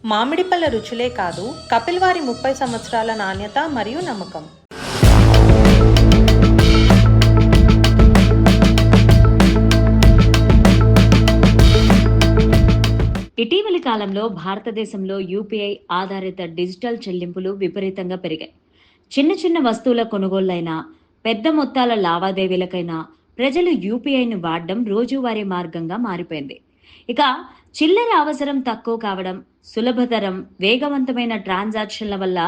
మామిడి పళ్ళ రుచులే కాదు, కపిల్ వారి 30 సంవత్సరాల నాణ్యత మరియు నమ్మకం. ఇటీవలి కాలంలో భారతదేశంలో యూపీఐ ఆధారిత డిజిటల్ చెల్లింపులు విపరీతంగా పెరిగాయి. చిన్న చిన్న వస్తువుల కొనుగోళ్లైనా, పెద్ద మొత్తాల లావాదేవీలకైనా ప్రజలు యూపీఐని వాడడం రోజువారీ మార్గంగా మారిపోయింది. ఇక చిల్లర అవసరం తక్కువ కావడం, సులభతరం, వేగవంతమైన ట్రాన్సాక్షన్ల వల్ల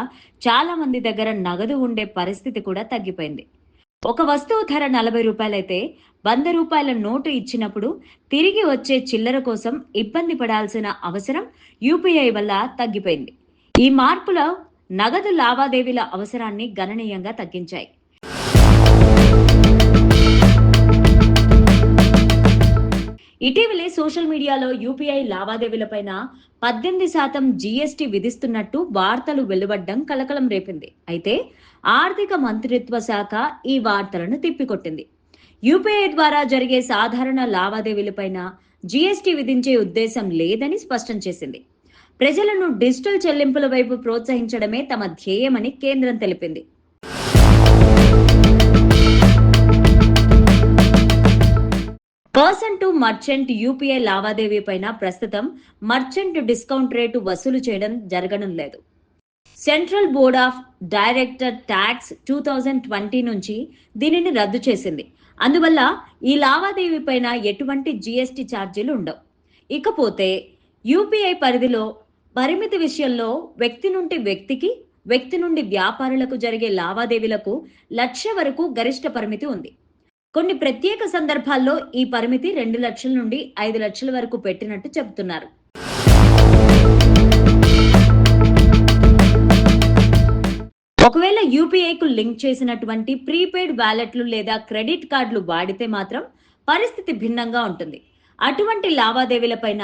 చాలా మంది దగ్గర నగదు ఉండే పరిస్థితి కూడా తగ్గిపోయింది. ఒక వస్తువు ధర 40 రూపాయలైతే 100 రూపాయల నోటు ఇచ్చినప్పుడు తిరిగి వచ్చే చిల్లర కోసం ఇబ్బంది పడాల్సిన అవసరం యూపీఐ వల్ల తగ్గిపోయింది. ఈ మార్పులో నగదు లావాదేవీల అవసరాన్ని గణనీయంగా తగ్గించాయి. ఇటీవలే సోషల్ మీడియాలో యూపీఐ లావాదేవీలపైన 18% జీఎస్టీ విధిస్తున్నట్టు వార్తలు వెలువడ్డం కలకలం రేపింది. అయితే ఆర్థిక మంత్రిత్వ శాఖ ఈ వార్తలను తిప్పికొట్టింది. యూపీఐ ద్వారా జరిగే సాధారణ లావాదేవీలపైన జీఎస్టీ విధించే ఉద్దేశం లేదని స్పష్టం చేసింది. ప్రజలను డిజిటల్ చెల్లింపుల వైపు ప్రోత్సహించడమే తమ ధ్యేయమని కేంద్రం తెలిపింది. పర్సన్ టు మర్చెంట్ యూపీఐ లావాదేవీ పైన ప్రస్తుతం మర్చెంట్ డిస్కౌంట్ రేటు వసూలు చేయడం జరగడం లేదు. Central board of director tax 2020 నుంచి దీనిని రద్దు చేసింది. అందువల్ల ఈ లావాదేవీ పైన ఎటువంటి జీఎస్టీ ఛార్జీలు ఉండవు. ఇకపోతే యూపీఐ పరిధిలో పరిమితి విషయంలో వ్యక్తి నుండి వ్యక్తికి, వ్యక్తి నుండి వ్యాపారులకు జరిగే లావాదేవీలకు 1,00,000 వరకు గరిష్ట పరిమితి ఉంది. కొన్ని ప్రత్యేక సందర్భాల్లో ఈ పరిమితి 2 లక్షల నుండి 5 లక్షల వరకు పెట్టినట్టు చెబుతున్నారు. ఒకవేళ యూపీఐకు లింక్ చేసినటువంటి ప్రీపెయిడ్ వ్యాలెట్లు లేదా క్రెడిట్ కార్డులు వాడితే మాత్రం పరిస్థితి భిన్నంగా ఉంటుంది. అటువంటి లావాదేవీలపైన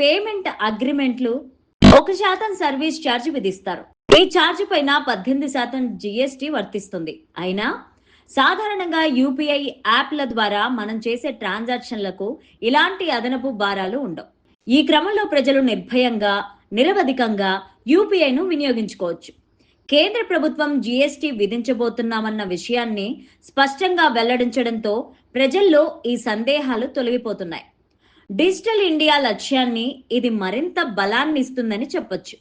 పేమెంట్ అగ్రిమెంట్లు 1% సర్వీస్ ఛార్జ్ విధిస్తారు. ఈ ఛార్జ్ పైన 18% జీఎస్టీ వర్తిస్తుంది. అయినా సాధారణంగా యూపీఐ యాప్ల ద్వారా మనం చేసే ట్రాన్సాక్షన్లకు ఇలాంటి అదనపు భారాలు ఉండవు. ఈ క్రమంలో ప్రజలు నిర్భయంగా, నిరవధికంగా యూపీఐను వినియోగించుకోవచ్చు. కేంద్ర ప్రభుత్వం జీఎస్టీ విధించబోతున్నామన్న విషయాన్ని స్పష్టంగా వెల్లడించడంతో ప్రజల్లో ఈ సందేహాలు తొలగిపోతున్నాయి. డిజిటల్ ఇండియా లక్ష్యాన్ని ఇది మరింత బలాన్ని ఇస్తుందని చెప్పొచ్చు.